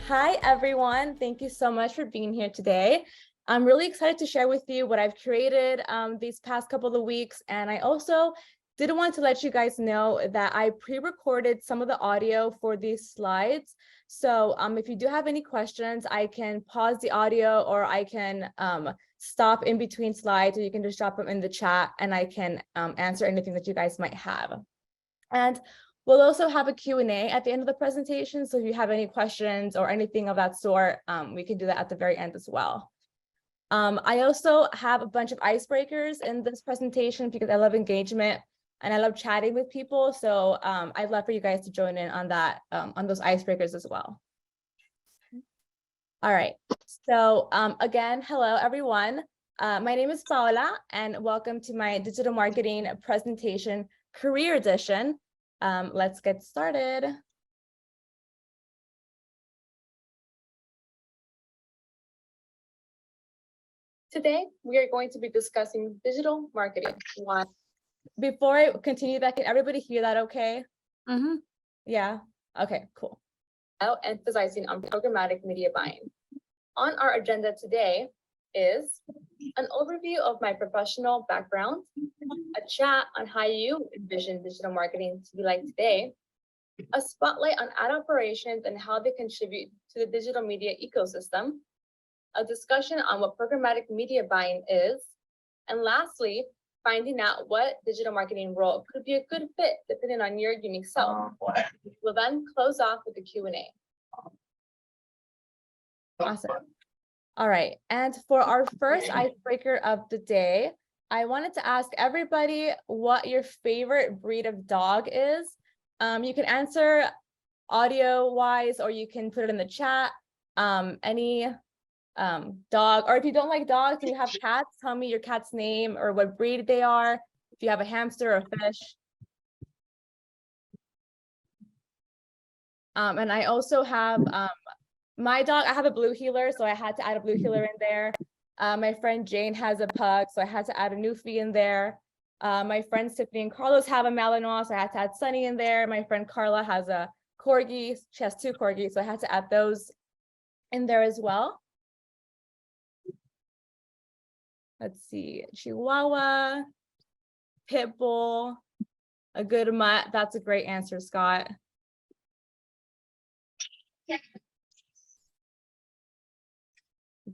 Hi, everyone. Thank you so much for being here today. I'm really excited to share with you what I've created these past couple of weeks. And I also did want to let you guys know that I pre-recorded some of the audio for these slides. So if you do have any questions, I can pause the audio or I can stop in between slides, or you can just drop them in the chat and I can answer anything that you guys might have. And we'll also have a Q&A at the end of the presentation. So if you have any questions or anything of that sort, we can do that at the very end as well. I also have a bunch of icebreakers in this presentation because I love engagement and I love chatting with people. So I'd love for you guys to join in on that, on those icebreakers as well. All right. So again, hello, everyone. My name is Paola, and welcome to my digital marketing presentation career edition. Let's get started. Today, we are going to be discussing digital marketing. Before I continue that, can everybody hear that okay? Mm-hmm. Yeah, okay, cool. Now emphasizing on programmatic media buying. On our agenda today is an overview of my professional background, a chat on how you envision digital marketing to be like today, a spotlight on ad operations and how they contribute to the digital media ecosystem, a discussion on what programmatic media buying is, and lastly, finding out what digital marketing role could be a good fit depending on your unique self. We'll then close off with the Q&A. Awesome. All right, and for our first icebreaker of the day, I wanted to ask everybody what your favorite breed of dog is. You can answer audio-wise, or you can put it in the chat. Any dog, or if you don't like dogs and you have cats, tell me your cat's name or what breed they are. If you have a hamster or a fish. And I also have my dog. I have a blue heeler, so I had to add a blue heeler in there. My friend Jane has a pug, so I had to add a Newfie in there. My friends Tiffany and Carlos have a Malinois, so I had to add Sunny in there. My friend Carla has a Corgi. She has 2 Corgis, so I had to add those in there as well. Let's see, Chihuahua, Pit Bull, a good mutt. That's a great answer, Scott.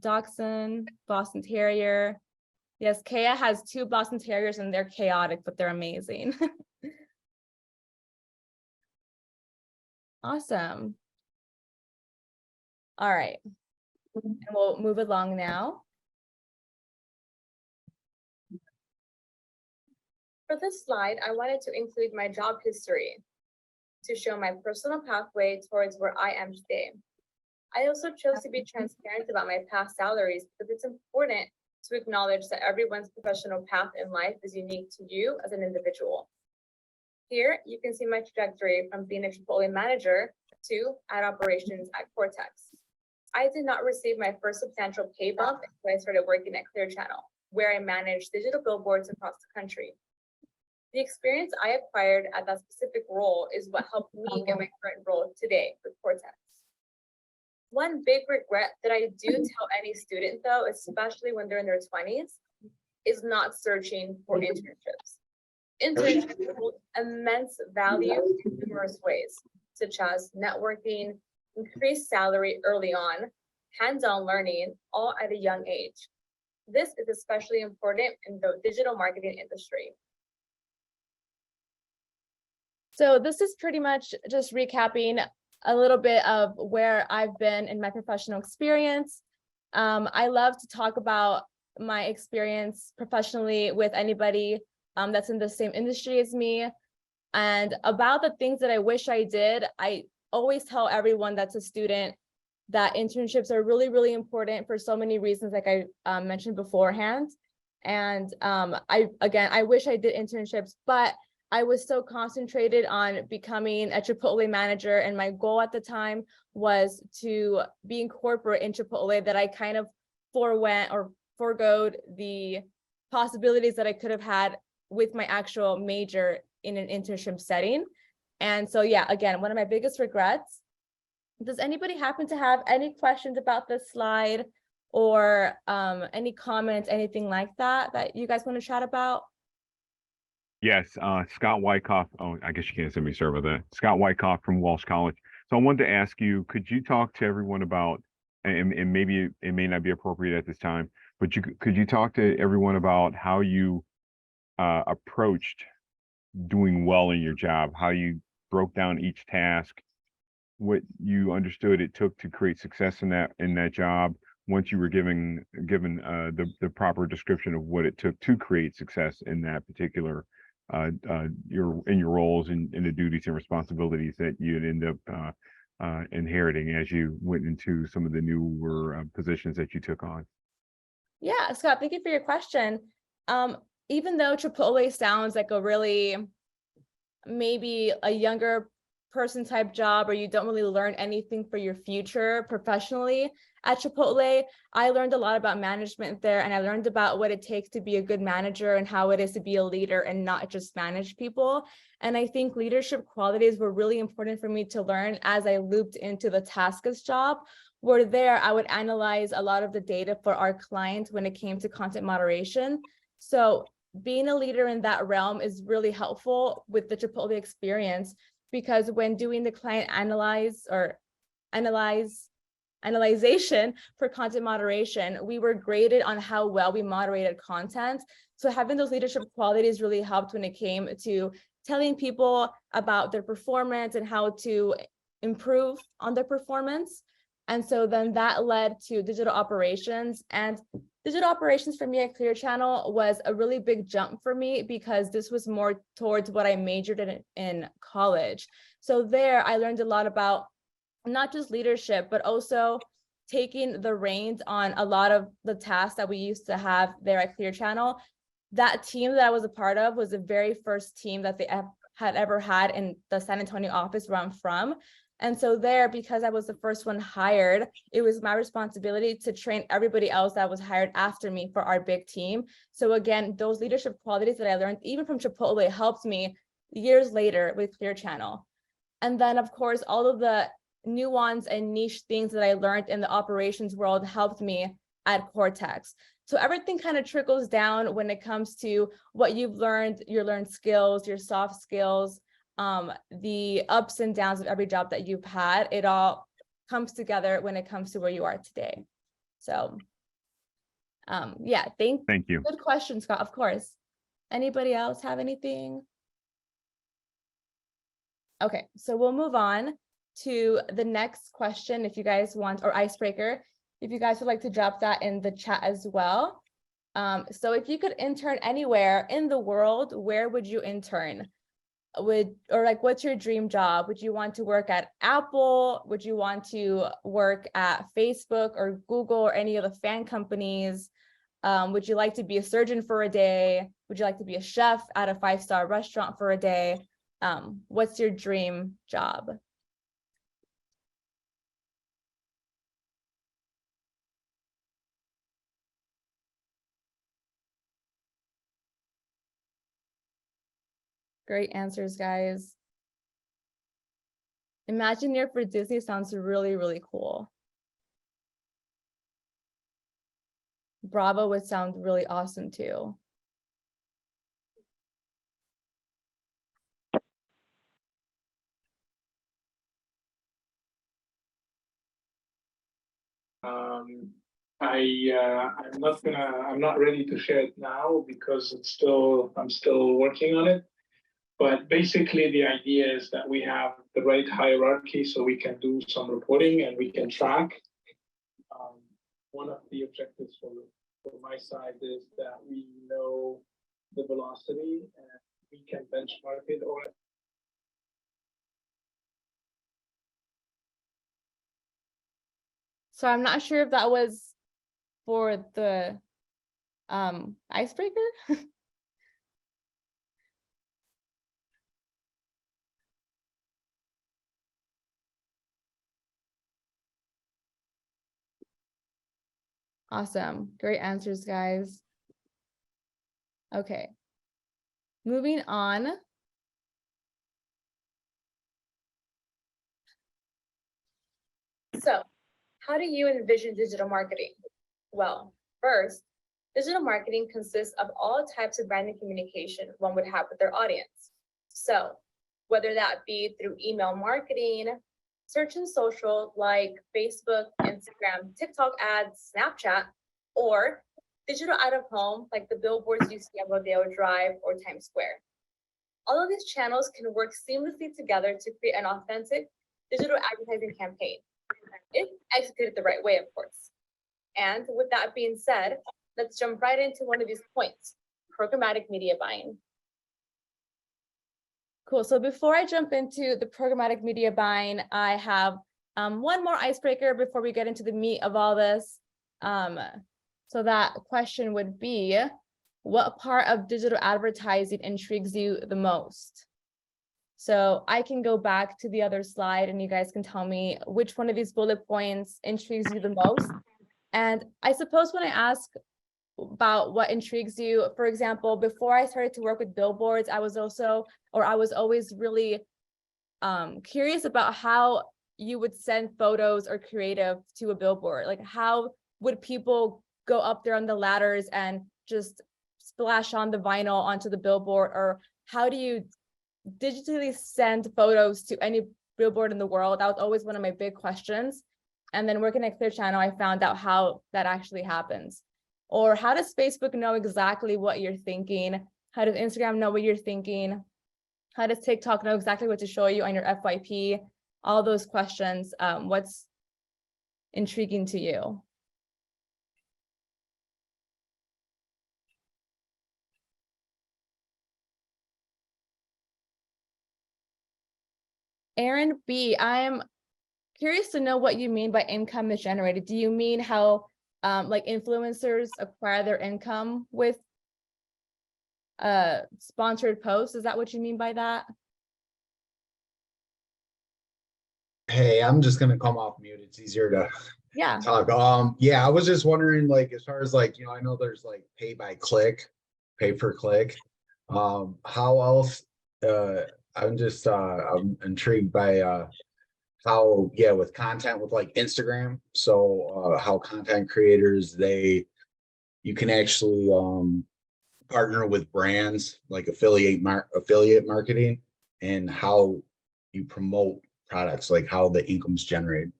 Dachshund, Boston Terrier. Yes, Kaya has 2 Boston Terriers and they're chaotic, but they're amazing. Awesome. All right, and we'll move along now. For this slide, I wanted to include my job history to show my personal pathway towards where I am today. I also chose to be transparent about my past salaries because it's important to acknowledge that everyone's professional path in life is unique to you as an individual. Here, you can see my trajectory from being a Chipotle manager to ad operations at KORTX. I did not receive my first substantial pay bump until I started working at Clear Channel, where I managed digital billboards across the country. The experience I acquired at that specific role is what helped me get my current role today with KORTX. One big regret that I do tell any student, though, especially when they're in their 20s, is not searching for internships. Internships hold immense value in numerous ways, such as networking, increased salary early on, hands-on learning, all at a young age. This is especially important in the digital marketing industry. So this is pretty much just recapping a little bit of where I've been in my professional experience. I love to talk about my experience professionally with anybody that's in the same industry as me, and about the things that I wish I did. I always tell everyone that's a student that internships are really, really important for so many reasons, like I mentioned beforehand. And I wish I did internships, but I was so concentrated on becoming a Chipotle manager, and my goal at the time was to be in corporate in Chipotle that I kind of forgoed the possibilities that I could have had with my actual major in an internship setting. And so, yeah, again, one of my biggest regrets Does anybody happen to have any questions about this slide or any comments, anything like that that you guys want to chat about? Yes, Scott Wyckoff. Oh, I guess you can't send me sorry about that. Scott Wyckoff from Walsh College. So I wanted to ask you, could you talk to everyone about, and maybe it may not be appropriate at this time, but could you talk to everyone about how you approached doing well in your job, how you broke down each task, what you understood it took to create success in that job once you were given the proper description of what it took to create success in that particular your roles and the duties and responsibilities that you'd end up inheriting as you went into some of the newer positions that you took on. Yeah, Scott, thank you for your question. Even though Chipotle sounds like a really maybe a younger person type job, or you don't really learn anything for your future professionally at Chipotle, I learned a lot about management there, and I learned about what it takes to be a good manager and how it is to be a leader and not just manage people. And I think leadership qualities were really important for me to learn as I looped into the Taskus job, where there I would analyze a lot of the data for our clients when it came to content moderation. So being a leader in that realm is really helpful with the Chipotle experience, because when doing the client analyzation for content moderation, we were graded on how well we moderated content. So having those leadership qualities really helped when it came to telling people about their performance and how to improve on their performance. And so then that led to digital operations, and digital operations for me at Clear Channel was a really big jump for me because this was more towards what I majored in college. So there I learned a lot about not just leadership, but also taking the reins on a lot of the tasks that we used to have there at Clear Channel. That team that I was a part of was the very first team that they had ever had in the San Antonio office where I'm from. And so there, because I was the first one hired, it was my responsibility to train everybody else that was hired after me for our big team. So again, those leadership qualities that I learned, even from Chipotle, helped me years later with Clear Channel. And then, of course, all of the nuance and niche things that I learned in the operations world helped me at KORTX. So everything kind of trickles down when it comes to what you've learned, your learned skills, your soft skills, the ups and downs of every job that you've had. It all comes together when it comes to where you are today. So yeah, thank you. Good question, Scott, of course. Anybody else have anything? Okay, so we'll move on to the next question if you guys want, or icebreaker, if you guys would like to drop that in the chat as well. So if you could intern anywhere in the world, where would you intern? What's your dream job? Would you want to work at Apple? Would you want to work at Facebook or Google or any of the fan companies? Would you like to be a surgeon for a day? Would you like to be a chef at a 5-star restaurant for a day? What's your dream job? Great answers, guys. Imagineer for Disney sounds really, really cool. Bravo would sound really awesome too. I'm not ready to share it now because I'm still working on it. But basically the idea is that we have the right hierarchy so we can do some reporting and we can track. One of the objectives for my side is that we know the velocity and we can benchmark it or So I'm not sure if that was for the icebreaker. Awesome. Great answers, guys. Okay. Moving on. So, how do you envision digital marketing? Well, first, digital marketing consists of all types of branding communication one would have with their audience. So, whether that be through email marketing, search and social like Facebook, Instagram, TikTok ads, Snapchat, or digital out of home like the billboards you see on Rodeo Drive or Times Square. All of these channels can work seamlessly together to create an authentic digital advertising campaign, if executed the right way, of course. And with that being said, let's jump right into one of these points, programmatic media buying. Cool. So before I jump into the programmatic media buying, I have one more icebreaker before we get into the meat of all this. So that question would be, what part of digital advertising intrigues you the most? So I can go back to the other slide and you guys can tell me which one of these bullet points intrigues you the most. And I suppose when I ask about what intrigues you, for example, before I started to work with billboards, I was always really curious about how you would send photos or creative to a billboard. Like, how would people go up there on the ladders and just splash on the vinyl onto the billboard? Or how do you digitally send photos to any billboard in the world? That was always one of my big questions. And then working at Clear Channel, I found out how that actually happens. Or how does Facebook know exactly what you're thinking? How does Instagram know what you're thinking? How does TikTok know exactly what to show you on your FYP? All those questions. What's intriguing to you? Aaron B, I'm curious to know what you mean by income is generated. Do you mean how like influencers acquire their income with sponsored posts? Is that what you mean by that? Hey, I'm just gonna come off mute. It's easier to Yeah. talk. Yeah, I was just wondering, like, as far as like, I know there's like pay by click, pay per click. How else? I'm intrigued by how, yeah, with content with like Instagram. So how content creators, you can actually partner with brands like affiliate marketing, and how you promote products, like how the income's generated.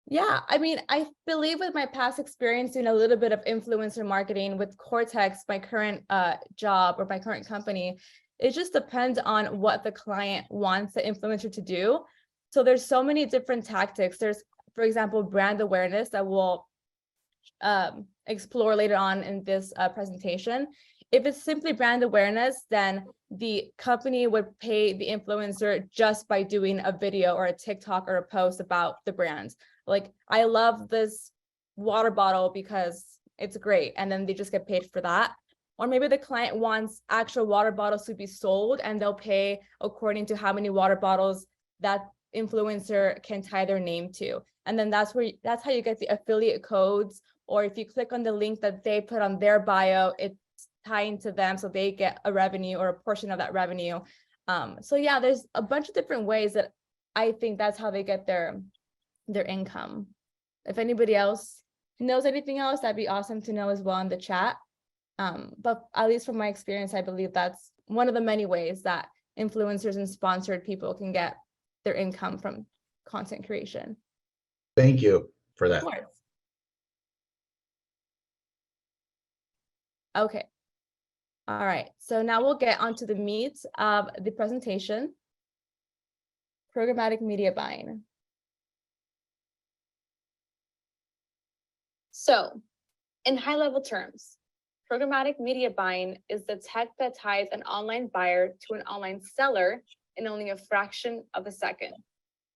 Yeah, I mean, I believe with my past experience doing a little bit of influencer marketing with KORTX, my current job or my current company, it just depends on what the client wants the influencer to do. So there's so many different tactics. There's, for example, brand awareness that we'll explore later on in this presentation. If it's simply brand awareness, then the company would pay the influencer just by doing a video or a TikTok or a post about the brand. Like, I love this water bottle because it's great, and then they just get paid for that. Or maybe the client wants actual water bottles to be sold, and they'll pay according to how many water bottles that influencer can tie their name to. And then that's how you get the affiliate codes. Or if you click on the link that they put on their bio, it's tying to them, so they get a revenue or a portion of that revenue. So yeah, there's a bunch of different ways that I think that's how they get their income. If anybody else knows anything else, that'd be awesome to know as well in the chat. But at least from my experience, I believe that's one of the many ways that influencers and sponsored people can get their income from content creation. Thank you for that. Of course. Okay. All right, so now we'll get onto the meat of the presentation, programmatic media buying. So, in high-level terms, programmatic media buying is the tech that ties an online buyer to an online seller in only a fraction of a second.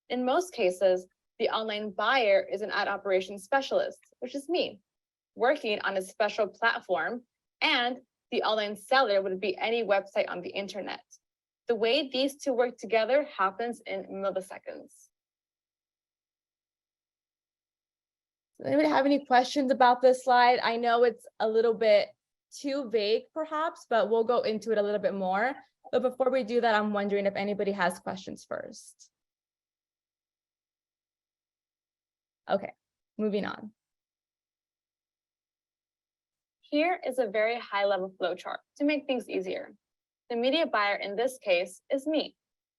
In most cases, the online buyer is an ad operations specialist, which is me, working on a special platform, and the online seller would be any website on the internet. The way these two work together happens in milliseconds. Does anybody have any questions about this slide? I know it's a little bit too vague perhaps, but we'll go into it a little bit more. But before we do that, I'm wondering if anybody has questions first. Okay, moving on. Here is a very high level flow chart to make things easier. The media buyer in this case is me.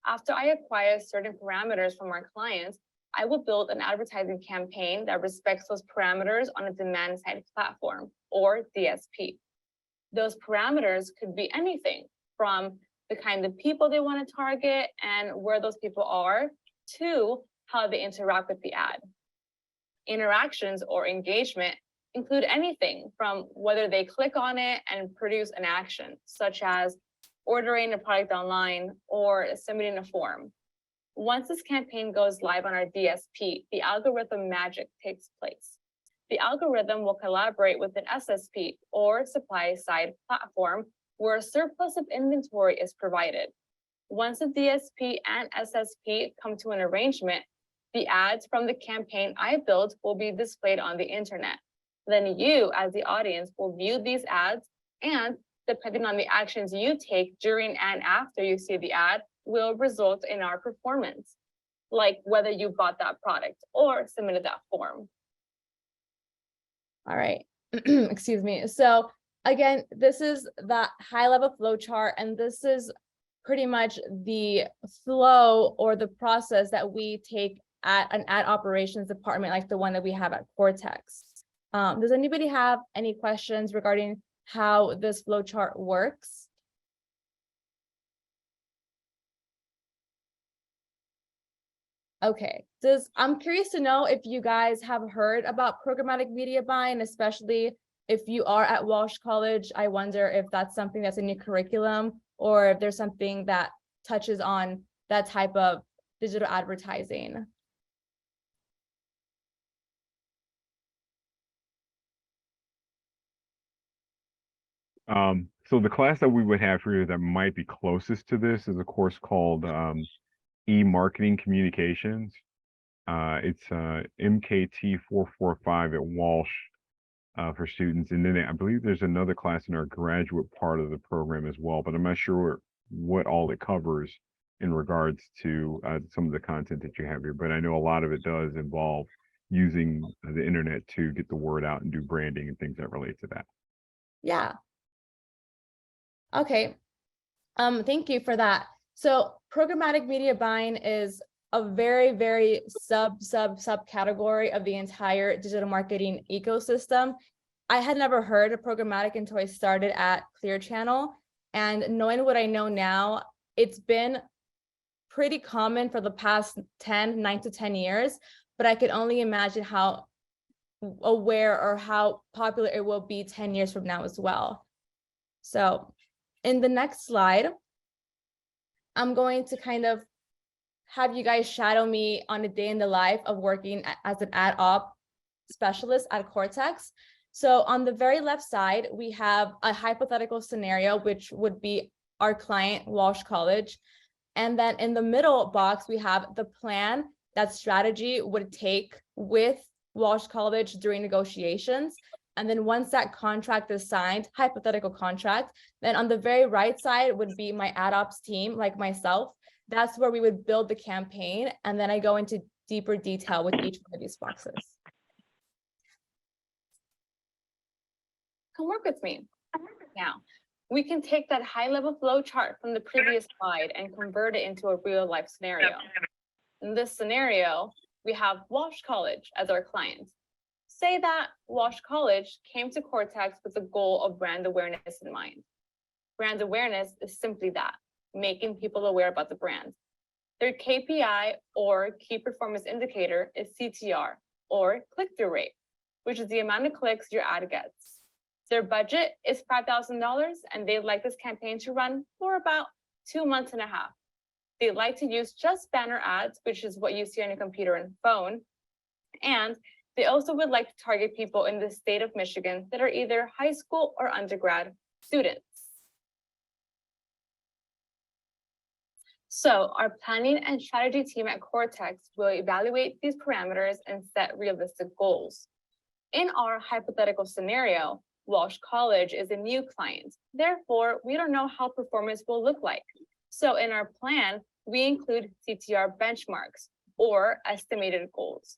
After I acquire certain parameters from our clients, I will build an advertising campaign that respects those parameters on a demand side platform, or DSP. Those parameters could be anything from the kind of people they want to target and where those people are, to how they interact with the ad. Interactions or engagement include anything from whether they click on it and produce an action, such as ordering a product online or submitting a form. Once this campaign goes live on our DSP, the algorithm magic takes place. The algorithm will collaborate with an SSP or supply side platform where a surplus of inventory is provided. Once the DSP and SSP come to an arrangement, the ads from the campaign I built will be displayed on the internet. Then you, as the audience, will view these ads, and depending on the actions you take during and after you see the ad, will result in our performance, like whether you bought that product or submitted that form. All right, excuse me. So again, this is that high level flow chart, and this is pretty much the flow or the process that we take at an ad operations department like the one that we have at KORTX. Does anybody have any questions regarding how this flow chart works? Okay, I'm curious to know if you guys have heard about programmatic media buying, especially if you are at Walsh College. I wonder if that's something that's in your curriculum, or if there's something that touches on that type of digital advertising. So the class that we would have for you that might be closest to this is a course called e-marketing communications. It's MKT 445 at Walsh for students. And then I believe there's another class in our graduate part of the program as well, but I'm not sure what all it covers in regards to some of the content that you have here. But I know a lot of it does involve using the internet to get the word out and do branding and things that relate to that. Yeah. Okay. Thank you for that. So programmatic media buying is a very, very subcategory of the entire digital marketing ecosystem. I had never heard of programmatic until I started at Clear Channel, and knowing what I know now, it's been pretty common for the past 9 to 10 years, but I could only imagine how aware or how popular it will be 10 years from now as well. So in the next slide, I'm going to kind of have you guys shadow me on a day in the life of working as an ad op specialist at KORTX. So on the very left side, we have a hypothetical scenario, which would be our client, Walsh College. And then in the middle box, we have the plan that strategy would take with Walsh College during negotiations. And then once that contract is signed, hypothetical contract, then on the very right side would be my ad ops team, like myself. That's where we would build the campaign. And then I go into deeper detail with each one of these boxes. Come work with me. Now, we can take that high level flow chart from the previous slide and convert it into a real life scenario. In this scenario, we have Walsh College as our client. Say that Walsh College came to KORTX with the goal of brand awareness in mind. Brand awareness is simply that, making people aware about the brand. Their KPI or key performance indicator is CTR, or click-through rate, which is the amount of clicks your ad gets. Their budget is $5,000, and they'd like this campaign to run for about 2.5 months. They like to use just banner ads, which is what you see on your computer and phone. And they also would like to target people in the state of Michigan that are either high school or undergrad students. So our planning and strategy team at KORTX will evaluate these parameters and set realistic goals. In our hypothetical scenario, Walsh College is a new client. Therefore, we don't know how performance will look like. So in our plan, we include CTR benchmarks or estimated goals.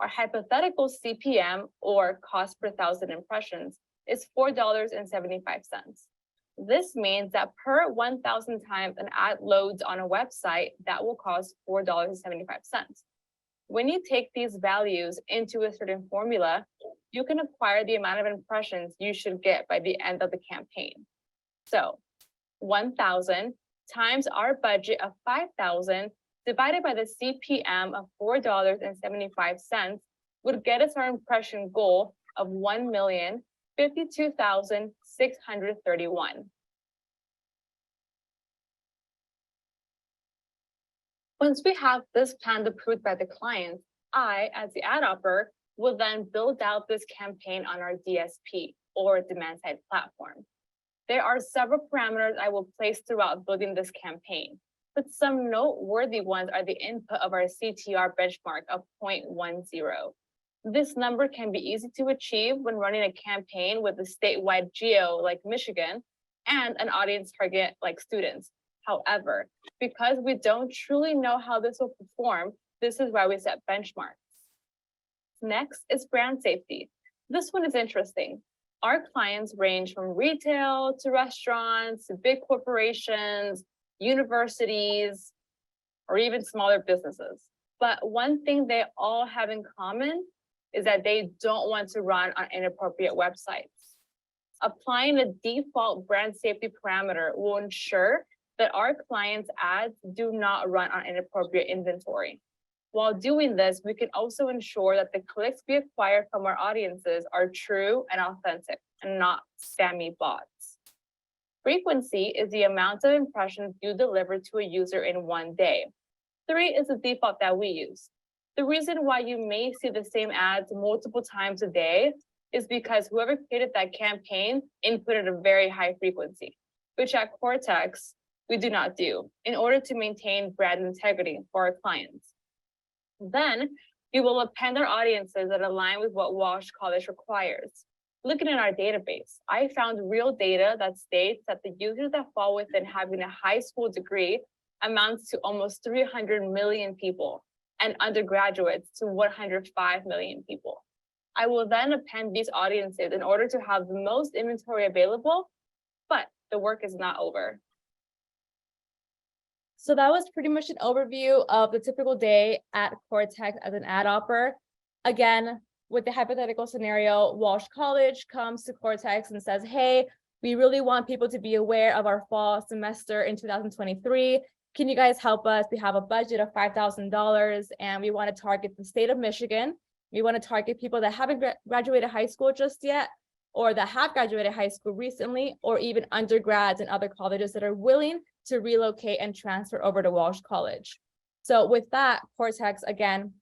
Our hypothetical CPM, or cost per 1,000 impressions, is $4.75. This means that per 1,000 times an ad loads on a website, that will cost $4.75. When you take these values into a certain formula, you can acquire the amount of impressions you should get by the end of the campaign. So 1,000 times our budget of 5,000 divided by the CPM of $4.75 would get us our impression goal of 1,052,631. Once we have this plan approved by the client, I, as the ad operator, will then build out this campaign on our DSP, or demand-side platform. There are several parameters I will place throughout building this campaign, but some noteworthy ones are the input of our CTR benchmark of 0.10. This number can be easy to achieve when running a campaign with a statewide geo like Michigan and an audience target like students. However, because we don't truly know how this will perform, this is why we set benchmarks. Next is brand safety. This one is interesting. Our clients range from retail to restaurants to big corporations, universities, or even smaller businesses. But one thing they all have in common is that they don't want to run on inappropriate websites. Applying a default brand safety parameter will ensure that our clients' ads do not run on inappropriate inventory. While doing this, we can also ensure that the clicks we acquire from our audiences are true and authentic and not spammy bots. Frequency is the amount of impressions you deliver to a user in one day. 3 is the default that we use. The reason why you may see the same ads multiple times a day is because whoever created that campaign inputted a very high frequency, which at KORTX, we do not do in order to maintain brand integrity for our clients. Then we will append our audiences that align with what Walsh College requires. Looking at our database, I found real data that states that the users that fall within having a high school degree amounts to almost 300 million people, and undergraduates to 105 million people. I will then append these audiences in order to have the most inventory available, but the work is not over. So that was pretty much an overview of the typical day at KORTX as an ad operator. Again, with the hypothetical scenario, Walsh College comes to KORTX and says, hey, we really want people to be aware of our fall semester in 2023. Can you guys help us? We have a budget of $5,000 and we want to target the state of Michigan. We want to target people that haven't graduated high school just yet, or that have graduated high school recently, or even undergrads and other colleges that are willing to relocate and transfer over to Walsh College. So with that, KORTX, again,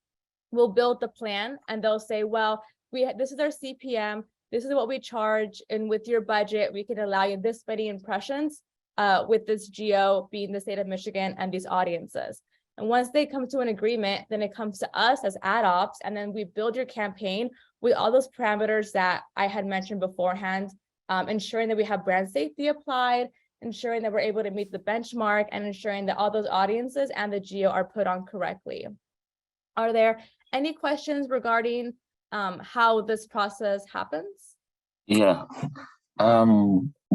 will build the plan and they'll say, well, this is our CPM, this is what we charge, and with your budget, we can allow you this many impressions with this geo being the state of Michigan and these audiences. And once they come to an agreement, then it comes to us as ad ops, and then we build your campaign with all those parameters that I had mentioned beforehand, ensuring that we have brand safety applied, ensuring that we're able to meet the benchmark, and ensuring that all those audiences and the geo are put on correctly. Are there any questions regarding how this process happens? Yeah.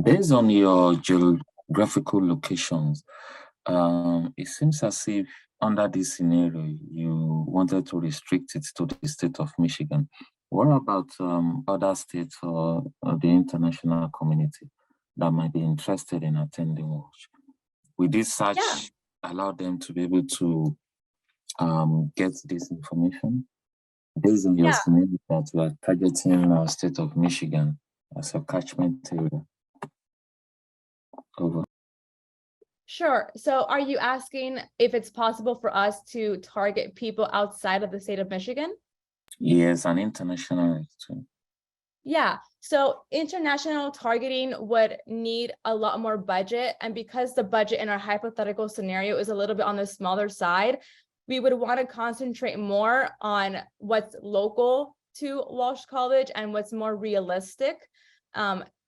Based on your geographical locations, it seems as if under this scenario, you wanted to restrict it to the state of Michigan. What about other states or the international community that might be interested in attending Walsh? Will this search allow them to be able to get this information? Based on your scenario that we are targeting state of Michigan as a catchment area. Over. Sure. So are you asking if it's possible for us to target people outside of the state of Michigan? Yes, and international too. Yeah, so international targeting would need a lot more budget. And because the budget in our hypothetical scenario is a little bit on the smaller side, we would want to concentrate more on what's local to Walsh College and what's more realistic.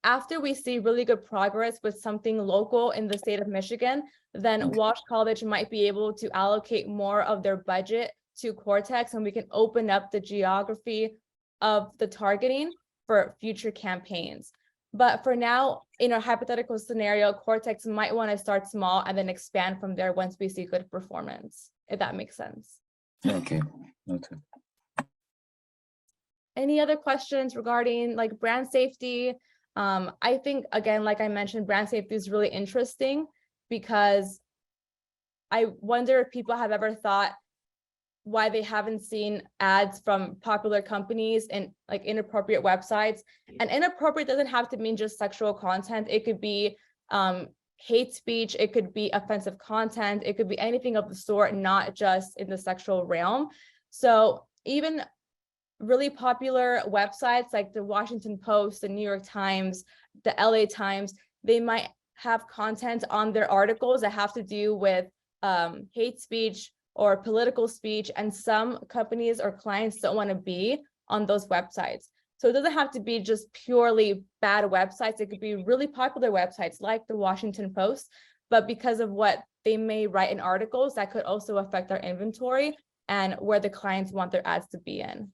After we see really good progress with something local in the state of Michigan, then Walsh College might be able to allocate more of their budget to KORTX and we can open up the geography of the targeting for future campaigns. But for now, in our hypothetical scenario, KORTX might want to start small and then expand from there once we see good performance, if that makes sense. Okay. Okay. Any other questions regarding like brand safety? I think, again, like I mentioned, brand safety is really interesting because I wonder if people have ever thought why they haven't seen ads from popular companies and like inappropriate websites. And inappropriate doesn't have to mean just sexual content. It could be hate speech. It could be offensive content. It could be anything of the sort, not just in the sexual realm. So even really popular websites like the Washington Post, the New York Times, the LA Times, they might have content on their articles that have to do with hate speech or political speech, and some companies or clients don't want to be on those websites. So it doesn't have to be just purely bad websites. It could be really popular websites like the Washington Post, but because of what they may write in articles, that could also affect our inventory and where the clients want their ads to be in.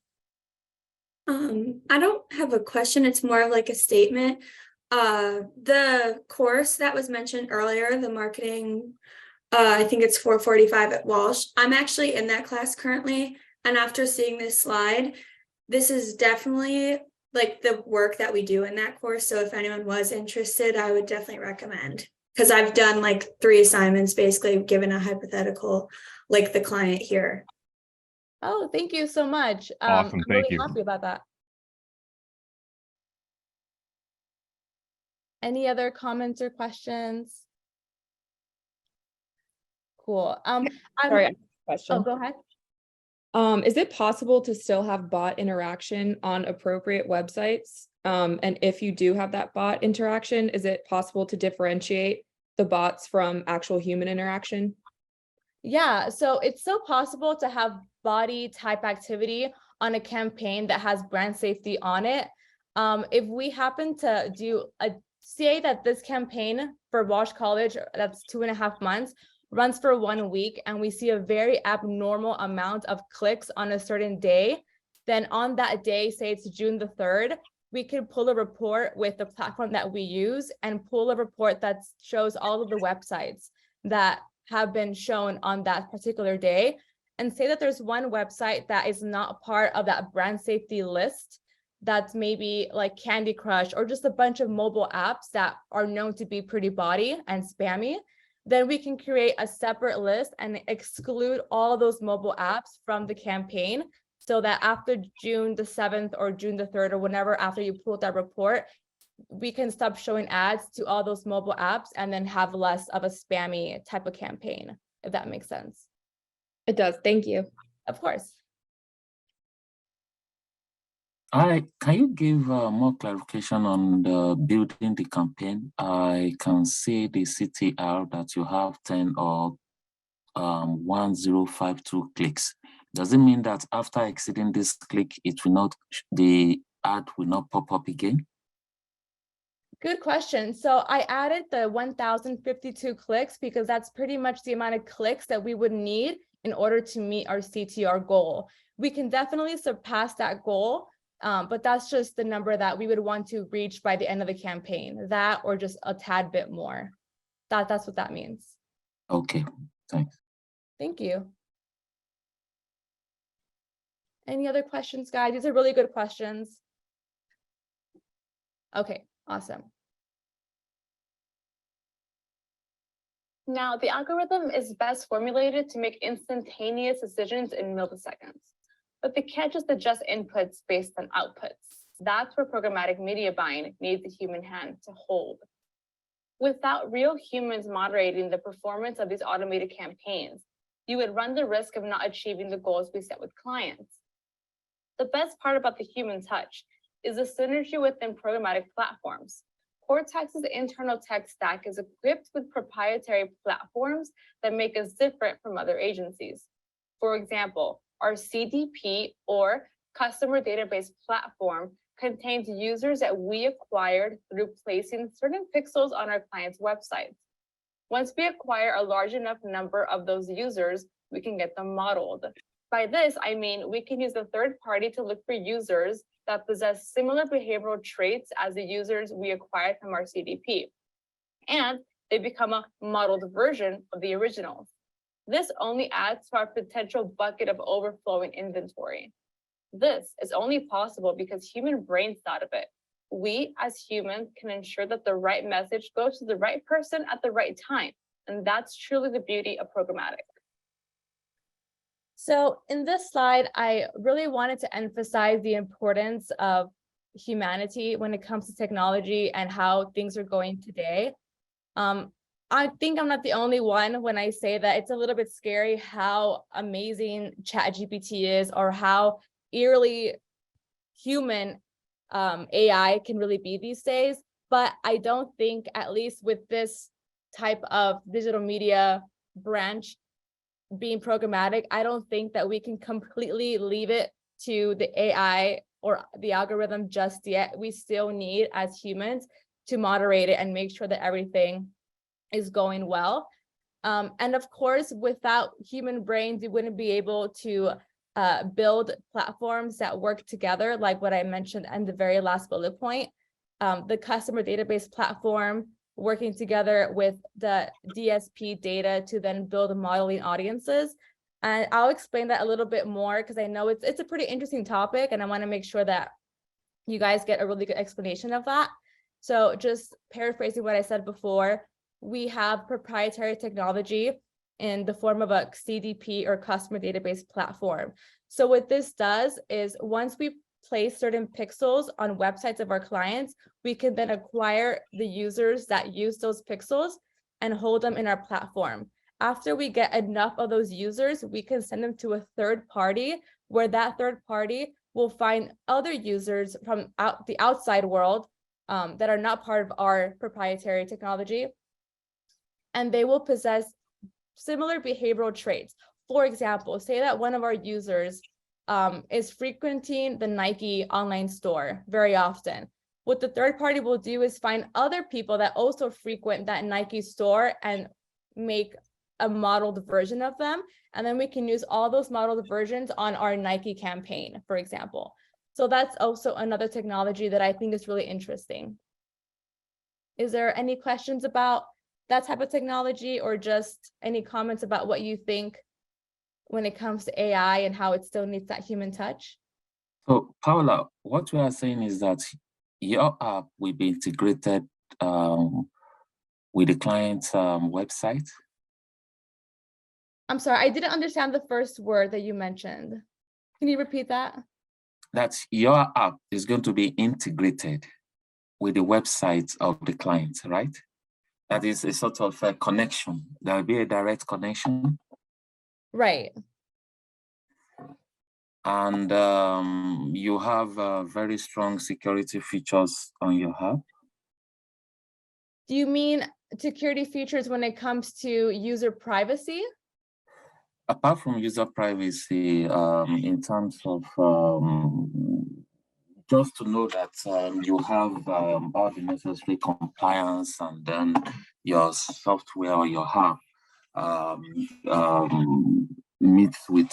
I don't have a question. It's more of like a statement. The course that was mentioned earlier, the marketing, I think it's 445 at Walsh. I'm actually in that class currently. And after seeing this slide, this is definitely like the work that we do in that course. So if anyone was interested, I would definitely recommend, because I've done like 3 assignments, basically given a hypothetical, like the client here. Oh, thank you so much. Awesome, I'm thank really you. happy about that. Any other comments or questions? Cool. Sorry, I have a question. Oh, go ahead. Is it possible to still have bot interaction on appropriate websites? And if you do have that bot interaction, is it possible to differentiate the bots from actual human interaction? Yeah, so it's still possible to have body type activity on a campaign that has brand safety on it. If we happen to do say that this campaign for Walsh College, that's 2.5 months, runs for 1 week, and we see a very abnormal amount of clicks on a certain day, then on that day, say it's June the 3rd, we could pull a report with the platform that we use and pull a report that shows all of the websites that have been shown on that particular day, and say that there's one website that is not part of that brand safety list, that's maybe like Candy Crush or just a bunch of mobile apps that are known to be pretty bawdy and spammy, then we can create a separate list and exclude all those mobile apps from the campaign, so that after June the 7th or June the 3rd or whenever after you pull that report, we can stop showing ads to all those mobile apps and then have less of a spammy type of campaign, if that makes sense. It does. Thank you. Of course. Can you give more clarification on the building the campaign? I can see the CTR that you have 10 or 1052 clicks. Does it mean that after exceeding this click, it will not, the ad will not pop up again? Good question. So I added the 1052 clicks because that's pretty much the amount of clicks that we would need in order to meet our CTR goal. We can definitely surpass that goal, but that's just the number that we would want to reach by the end of the campaign, that or just a tad bit more. That's what that means. Okay, thanks. Thank you. Any other questions, guys? These are really good questions. Okay, awesome. Now, the algorithm is best formulated to make instantaneous decisions in milliseconds, but they can't just adjust inputs based on outputs. That's where programmatic media buying needs a human hand to hold. Without real humans moderating the performance of these automated campaigns, you would run the risk of not achieving the goals we set with clients. The best part about the human touch is the synergy within programmatic platforms. KORTX's internal tech stack is equipped with proprietary platforms that make us different from other agencies. For example, our CDP or customer database platform contains users that we acquired through placing certain pixels on our clients' websites. Once we acquire a large enough number of those users, we can get them modeled. By this, I mean we can use the third party to look for users that possess similar behavioral traits as the users we acquired from our CDP, and they become a modeled version of the originals. This only adds to our potential bucket of overflowing inventory. This is only possible because human brains thought of it. We as humans can ensure that the right message goes to the right person at the right time. And that's truly the beauty of programmatic. So in this slide, I really wanted to emphasize the importance of humanity when it comes to technology and how things are going today. I think I'm not the only one when I say that it's a little bit scary how amazing ChatGPT is, or how eerily human AI can really be these days. But I don't think, at least with this type of digital media branch being programmatic, I don't think that we can completely leave it to the AI or the algorithm just yet. We still need, as humans, to moderate it and make sure that everything is going well. And of course, without human brains, we wouldn't be able to build platforms that work together, like what I mentioned in the very last bullet point. The customer database platform working together with the DSP data to then build modeling audiences. And I'll explain that a little bit more because I know it's a pretty interesting topic, and I want to make sure that you guys get a really good explanation of that. So just paraphrasing what I said before, we have proprietary technology in the form of a CDP, or customer database platform. So what this does is, once we place certain pixels on websites of our clients, we can then acquire the users that use those pixels and hold them in our platform. After we get enough of those users, we can send them to a third party, where that third party will find other users from the outside world that are not part of our proprietary technology, and they will possess similar behavioral traits. For example, say that one of our users is frequenting the Nike online store very often. What the third party will do is find other people that also frequent that Nike store and make a modeled version of them. And then we can use all those modeled versions on our Nike campaign, for example. So that's also another technology that I think is really interesting. Is there any questions about that type of technology, or just any comments about what you think when it comes to AI and how it still needs that human touch? So, Paula, what we are saying is that your app will be integrated with the client's website. I'm sorry, I didn't understand the first word that you mentioned. Can you repeat that? That your app is going to be integrated with the website of the client, right? That is a sort of a connection. There will be a direct connection. Right. And you have very strong security features on your app. Do you mean security features when it comes to user privacy? Apart from user privacy, in terms of just to know that you have all the necessary compliance, and then your software or your app meets with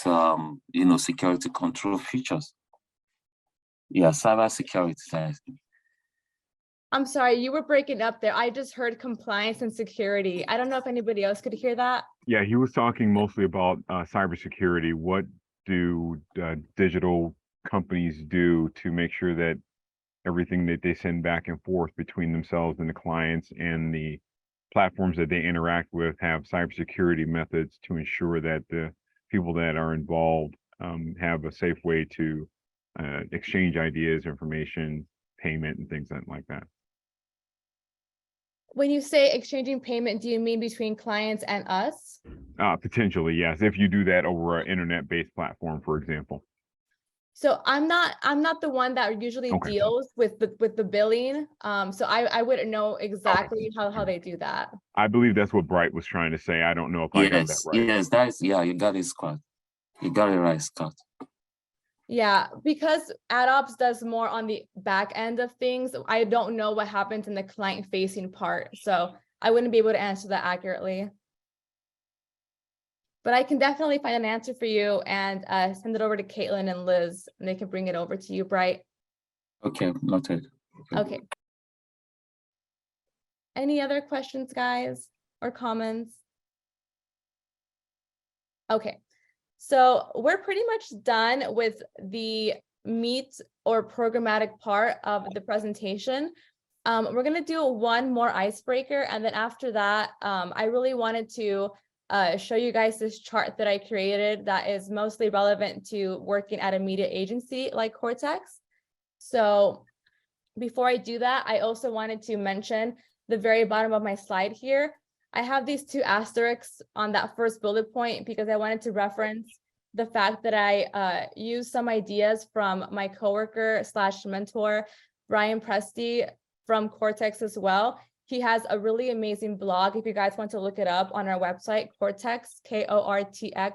security control features. Yeah, cyber security. I'm sorry, you were breaking up there. I just heard compliance and security. I don't know if anybody else could hear that. Yeah, he was talking mostly about cybersecurity. What do digital companies do to make sure that everything that they send back and forth between themselves and the clients and the platforms that they interact with have cybersecurity methods to ensure that the people that are involved have a safe way to exchange ideas, information, payment, and things like that. When you say exchanging payment, do you mean between clients and us? Potentially, yes, if you do that over an internet-based platform, for example. So I'm not the one that usually deals with the billing. So I wouldn't know exactly how they do that. I believe that's what Bright was trying to say. I don't know if I got that right. Yes, you got it, Scott. You got it right, Scott. Yeah, because AdOps does more on the back end of things. I don't know what happens in the client facing part. So I wouldn't be able to answer that accurately. But I can definitely find an answer for you and send it over to Caitlin and Liz, and they can bring it over to you, Bright. Okay, noted. Okay. Any other questions, guys, or comments? Okay, so we're pretty much done with the meat or programmatic part of the presentation. We're gonna do one more icebreaker, and then after that, I really wanted to show you guys this chart that I created that is mostly relevant to working at a media agency like KORTX. So before I do that, I also wanted to mention the very bottom of my slide here. I have these two asterisks on that first bullet point because I wanted to reference the fact that I used some ideas from my coworker / mentor, Brian Presti from KORTX as well. He has a really amazing blog if you guys want to look it up on our website, KORTX, KORTX.io.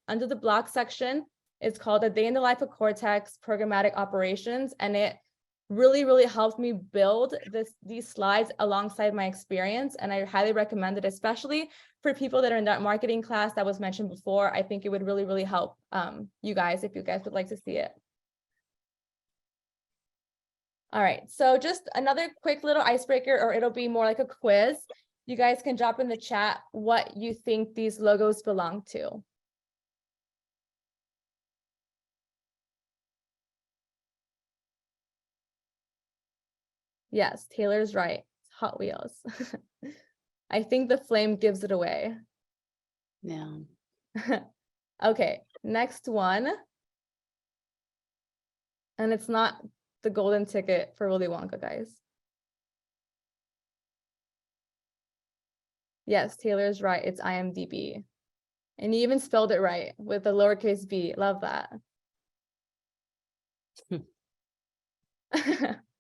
Under the blog section, it's called A Day in the Life of KORTX Programmatic Operations, and it really helped me build these slides alongside my experience, and I highly recommend it, especially for people that are in that marketing class that was mentioned before. I think it would really help you guys if you guys would like to see it. All right, so just another quick little icebreaker, or it'll be more like a quiz. You guys can drop in the chat what you think these logos belong to. Yes, Taylor's right. It's Hot Wheels. I think the flame gives it away. Yeah. Okay, next one. And it's not the golden ticket for Willy Wonka, guys. Yes, Taylor's right. It's IMDb. And you even spelled it right with the lowercase b. Love that.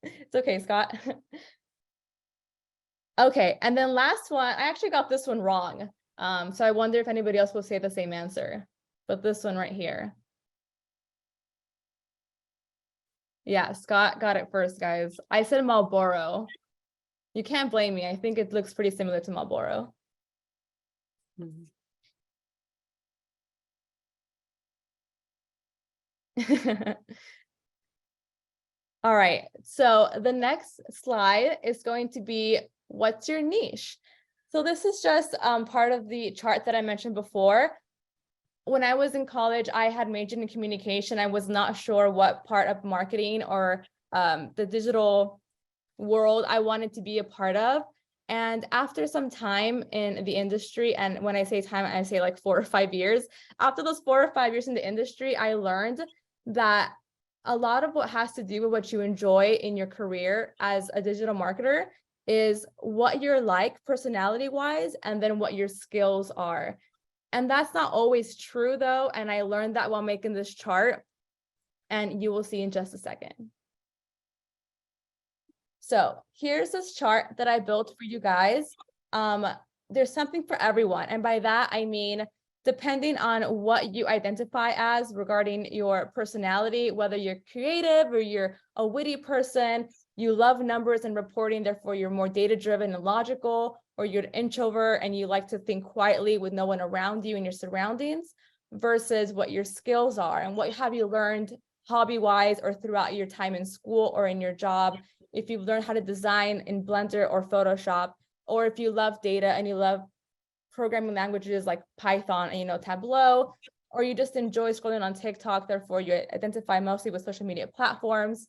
It's okay, Scott. Okay, and then last one, I actually got this one wrong. So I wonder if anybody else will say the same answer, but this one right here. Yeah, Scott got it first, guys. I said Marlboro. You can't blame me. I think it looks pretty similar to Marlboro. Mhm. All right, so the next slide is going to be what's your niche? So this is just part of the chart that I mentioned before. When I was in college, I had majored in communication. I was not sure what part of marketing or the digital world I wanted to be a part of. And after some time in the industry, and when I say time, I say like 4 or 5 years. After those 4 or 5 years in the industry, I learned that a lot of what has to do with what you enjoy in your career as a digital marketer is what you're like personality wise, and then what your skills are. And that's not always true though. And I learned that while making this chart, and you will see in just a second. So here's this chart that I built for you guys. There's something for everyone. And by that, I mean, depending on what you identify as regarding your personality, whether you're creative or you're a witty person, you love numbers and reporting, therefore you're more data-driven and logical, or you're an introvert and you like to think quietly with no one around you in your surroundings, versus what your skills are and what have you learned hobby-wise or throughout your time in school or in your job. If you've learned how to design in Blender or Photoshop, or if you love data and you love programming languages like Python and Tableau, or you just enjoy scrolling on TikTok, therefore you identify mostly with social media platforms.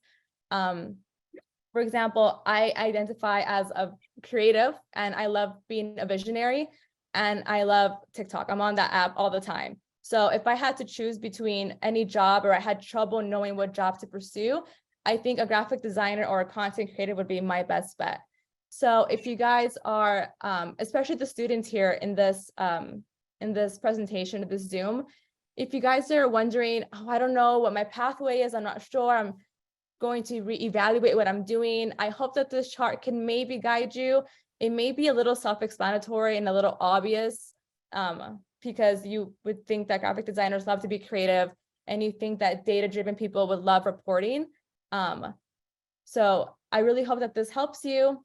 For example, I identify as a creative and I love being a visionary, and I love TikTok. I'm on that app all the time. So if I had to choose between any job, or I had trouble knowing what job to pursue, I think a graphic designer or a content creator would be my best bet. So if you guys are, especially the students here in this presentation of this Zoom, if you guys are wondering, oh, I don't know what my pathway is, I'm not sure, I'm going to reevaluate what I'm doing, I hope that this chart can maybe guide you. It may be a little self-explanatory and a little obvious, because you would think that graphic designers love to be creative, and you think that data-driven people would love reporting. So I really hope that this helps you.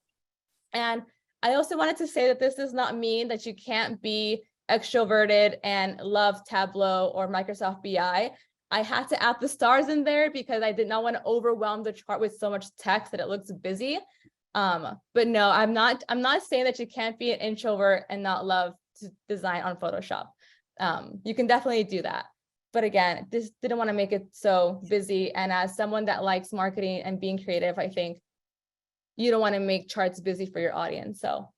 And I also wanted to say that this does not mean that you can't be extroverted and love Tableau or Microsoft BI. I had to add the stars in there because I did not want to overwhelm the chart with so much text that it looks busy. But no, I'm not saying that you can't be an introvert and not love to design on Photoshop. You can definitely do that. But again, this didn't want to make it so busy. And as someone that likes marketing and being creative, I think you don't want to make charts busy for your audience. So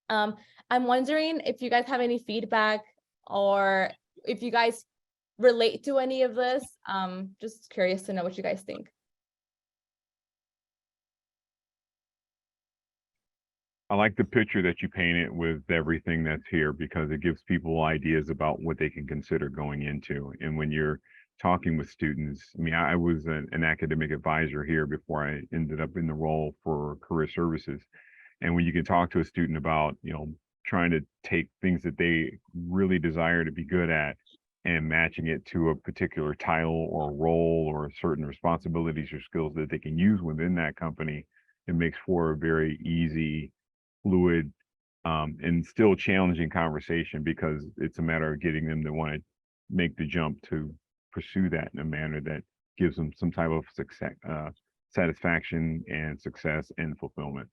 I'm wondering if you guys have any feedback or if you guys relate to any of this. Just curious to know what you guys think. I like the picture that you painted with everything that's here because it gives people ideas about what they can consider going into. And when you're talking with students, I mean, I was an academic advisor here before I ended up in the role for career services. And when you can talk to a student about, you know, trying to take things that they really desire to be good at and matching it to a particular title or role or certain responsibilities or skills that they can use within that company, it makes for a very easy, fluid, and still challenging conversation because it's a matter of getting them to want to make the jump to pursue that in a manner that gives them some type of success, satisfaction and success and fulfillment.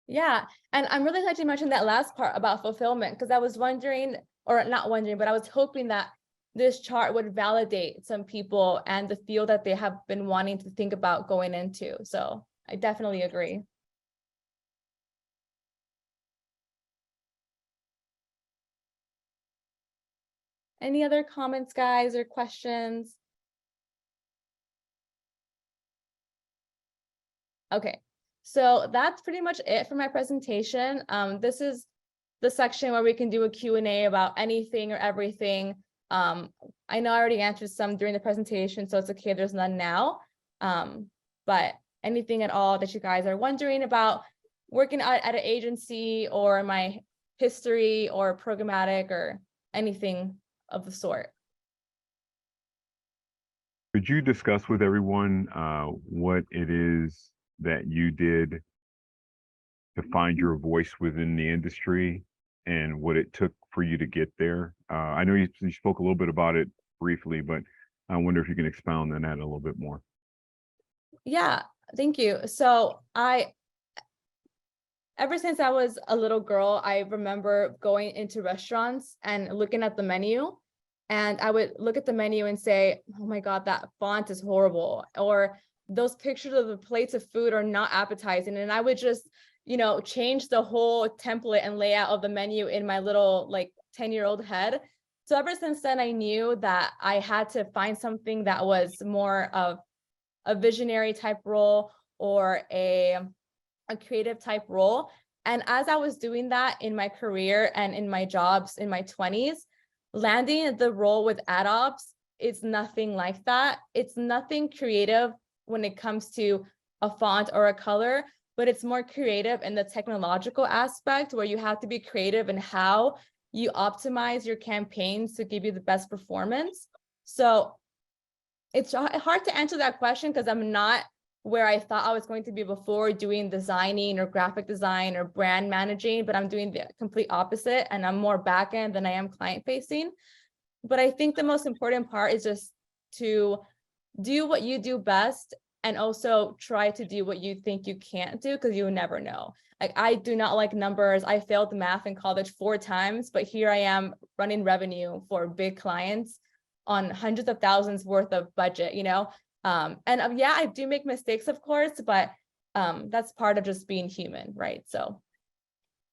Yeah, and I'm really glad you mentioned that last part about fulfillment because I was wondering, or not wondering, but I was hoping that this chart would validate some people and the field that they have been wanting to think about going into. So I definitely agree. Any other comments, guys, or questions? Okay, so that's pretty much it for my presentation. This is the section where we can do a Q&A about anything or everything. I know I already answered some during the presentation, so it's okay, there's none now. But anything at all that you guys are wondering about working at an agency or my history or programmatic or anything of the sort. Could you discuss with everyone what it is that you did to find your voice within the industry and what it took for you to get there? I know you spoke a little bit about it briefly, but I wonder if you can expound on that a little bit more. Yeah, thank you. So ever since I was a little girl, I remember going into restaurants and looking at the menu. And I would look at the menu and say, oh my God, that font is horrible. Or those pictures of the plates of food are not appetizing. And I would just, you know, change the whole template and layout of the menu in my little like 10-year-old head. So ever since then, I knew that I had to find something that was more of a visionary type role or a creative type role. And as I was doing that in my career and in my jobs in my 20s, landing the role with ad ops is nothing like that. It's nothing creative when it comes to a font or a color, but it's more creative in the technological aspect where you have to be creative in how you optimize your campaigns to give you the best performance. So it's hard to answer that question because I'm not where I thought I was going to be before doing designing or graphic design or brand managing, but I'm doing the complete opposite and I'm more back end than I am client facing. But I think the most important part is just to do what you do best and also try to do what you think you can't do because you never know. Like I do not like numbers. I failed math in college 4 times, but here I am running revenue for big clients on hundreds of thousands worth of budget, you know? Yeah, I do make mistakes, of course, but that's part of just being human, right? So,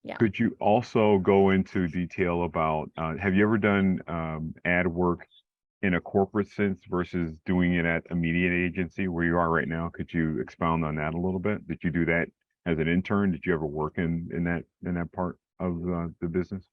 yeah. Could you also go into detail about, have you ever done ad work in a corporate sense versus doing it at a media agency where you are right now? Could you expound on that a little bit? Did you do that as an intern? Did you ever work in that part of the business?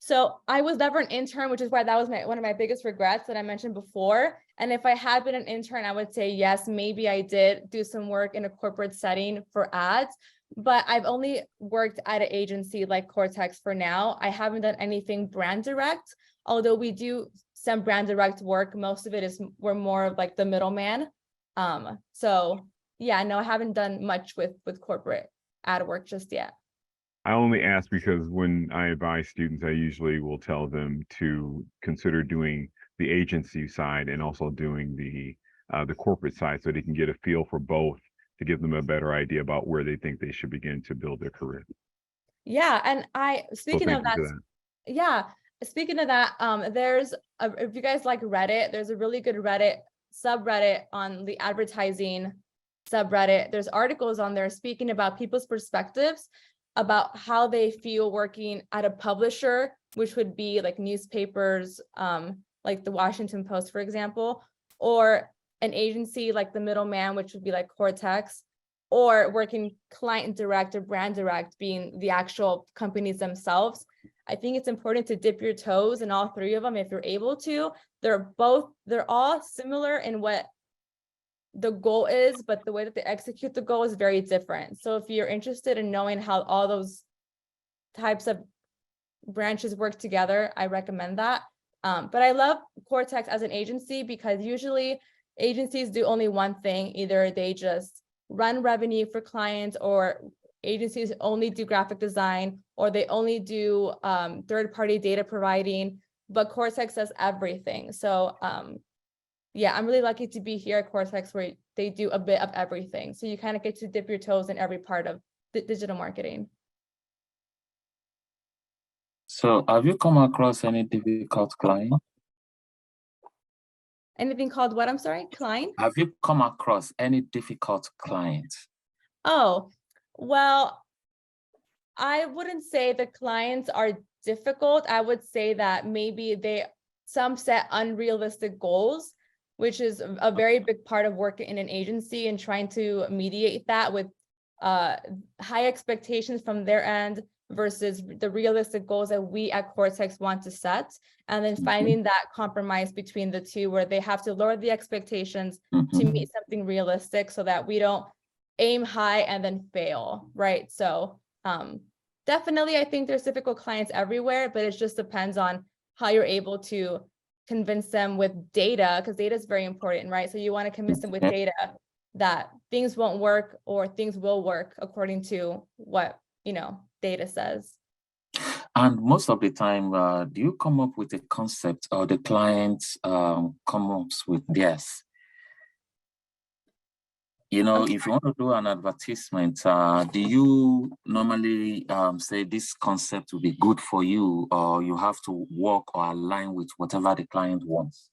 So I was never an intern, which is why that was one of my biggest regrets that I mentioned before. And if I had been an intern, I would say, yes, maybe I did do some work in a corporate setting for ads, but I've only worked at an agency like KORTX for now. I haven't done anything brand direct, although we do some brand direct work. Most of it is we're more of like the middleman. So yeah, no, I haven't done much with corporate ad work just yet. I only ask because when I advise students, I usually will tell them to consider doing the agency side and also doing the corporate side so they can get a feel for both to give them a better idea about where they think they should begin to build their career. Yeah, and So speaking thank of you that, for that. yeah, speaking of that, if you guys like Reddit, there's a really good Reddit subreddit on the advertising subreddit. There's articles on there speaking about people's perspectives about how they feel working at a publisher, which would be like newspapers, like the Washington Post, for example, or an agency like the middleman, which would be like KORTX, or working client direct or brand direct, being the actual companies themselves. I think it's important to dip your toes in all three of them if you're able to. They're all similar in what the goal is, but the way that they execute the goal is very different. So if you're interested in knowing how all those types of branches work together, I recommend that. But I love KORTX as an agency because usually agencies do only one thing. Either they just run revenue for clients, or agencies only do graphic design, or they only do third-party data providing, but KORTX does everything. So yeah, I'm really lucky to be here at KORTX where they do a bit of everything. So you kind of get to dip your toes in every part of digital marketing. So have you come across any difficult client? Anything called what? I'm sorry, Klein? Have you come across any difficult client? Oh, well, I wouldn't say the clients are difficult. I would say that maybe some set unrealistic goals, which is a very big part of working in an agency and trying to mediate that with high expectations from their end versus the realistic goals that we at KORTX want to set, and then finding that compromise between the two where they have to lower the expectations to meet something realistic so that we don't aim high and then fail, right? So definitely, I think there's difficult clients everywhere, but it just depends on how you're able to convince them with data, because data is very important, right? So you want to convince them with data that things won't work or things will work according to what, data says. And most of the time, do you come up with a concept or the client come up with theirs? If you want to do an advertisement, do you normally say this concept will be good for you, or you have to work or align with whatever the client wants?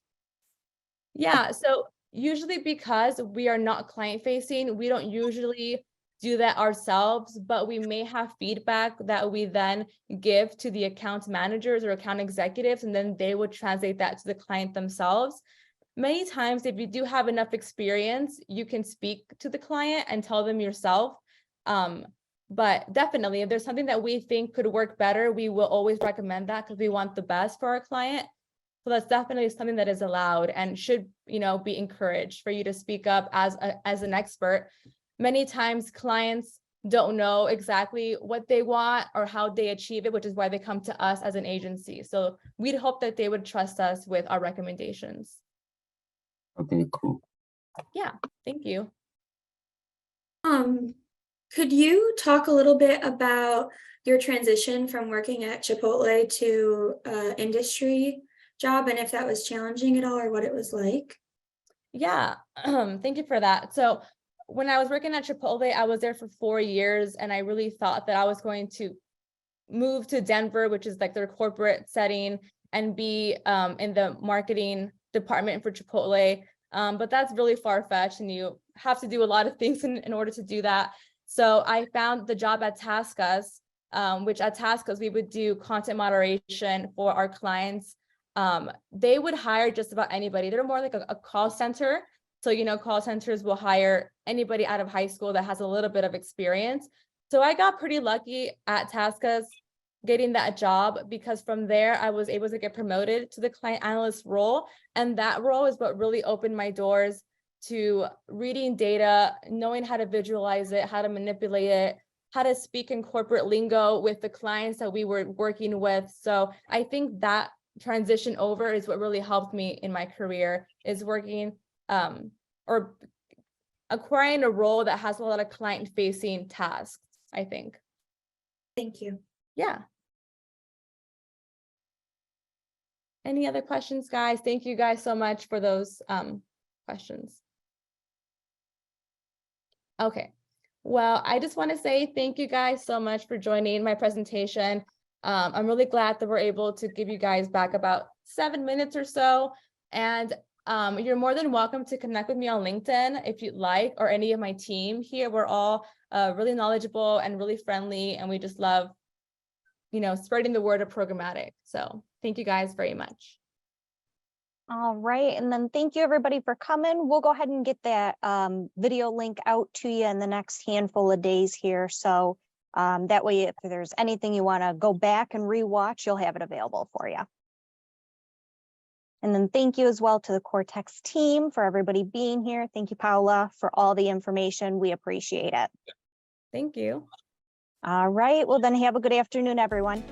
Yeah, so usually because we are not client facing, we don't usually do that ourselves, but we may have feedback that we then give to the account managers or account executives, and then they would translate that to the client themselves. Many times, if you do have enough experience, you can speak to the client and tell them yourself. But definitely, if there's something that we think could work better, we will always recommend that because we want the best for our client. So that's definitely something that is allowed and should, be encouraged for you to speak up as an expert. Many times clients don't know exactly what they want or how they achieve it, which is why they come to us as an agency. So we'd hope that they would trust us with our recommendations. Okay, cool. Yeah, thank you. Could you talk a little bit about your transition from working at Chipotle to industry job, and if that was challenging at all or what it was like? Yeah, thank you for that. So when I was working at Chipotle, I was there for 4 years, and I really thought that I was going to move to Denver, which is like their corporate setting, and be in the marketing department for Chipotle. But that's really far-fetched, and you have to do a lot of things in order to do that. So I found the job at TaskUs, which at TaskUs, we would do content moderation for our clients. They would hire just about anybody. They're more like a call center. So, call centers will hire anybody out of high school that has a little bit of experience. So I got pretty lucky at TaskUs getting that job, because from there I was able to get promoted to the client analyst role. And that role is what really opened my doors to reading data, knowing how to visualize it, how to manipulate it, how to speak in corporate lingo with the clients that we were working with. So I think that transition over is what really helped me in my career, is working or acquiring a role that has a lot of client facing tasks, I think. Thank you. Yeah. Any other questions, guys? Thank you guys so much for those questions. Okay, well, I just want to say thank you guys so much for joining my presentation. I'm really glad that we're able to give you guys back about 7 minutes or so. And you're more than welcome to connect with me on LinkedIn if you'd like, or any of my team here. We're all really knowledgeable and really friendly, and we just love, spreading the word of programmatic. So thank you guys very much. All right, and then thank you everybody for coming. We'll go ahead and get that video link out to you in the next handful of days here. So that way, if there's anything you want to go back and rewatch, you'll have it available for you. And then thank you as well to the KORTX team for everybody being here. Thank you, Paula, for all the information. We appreciate it. Thank you. All right, well then have a good afternoon, everyone.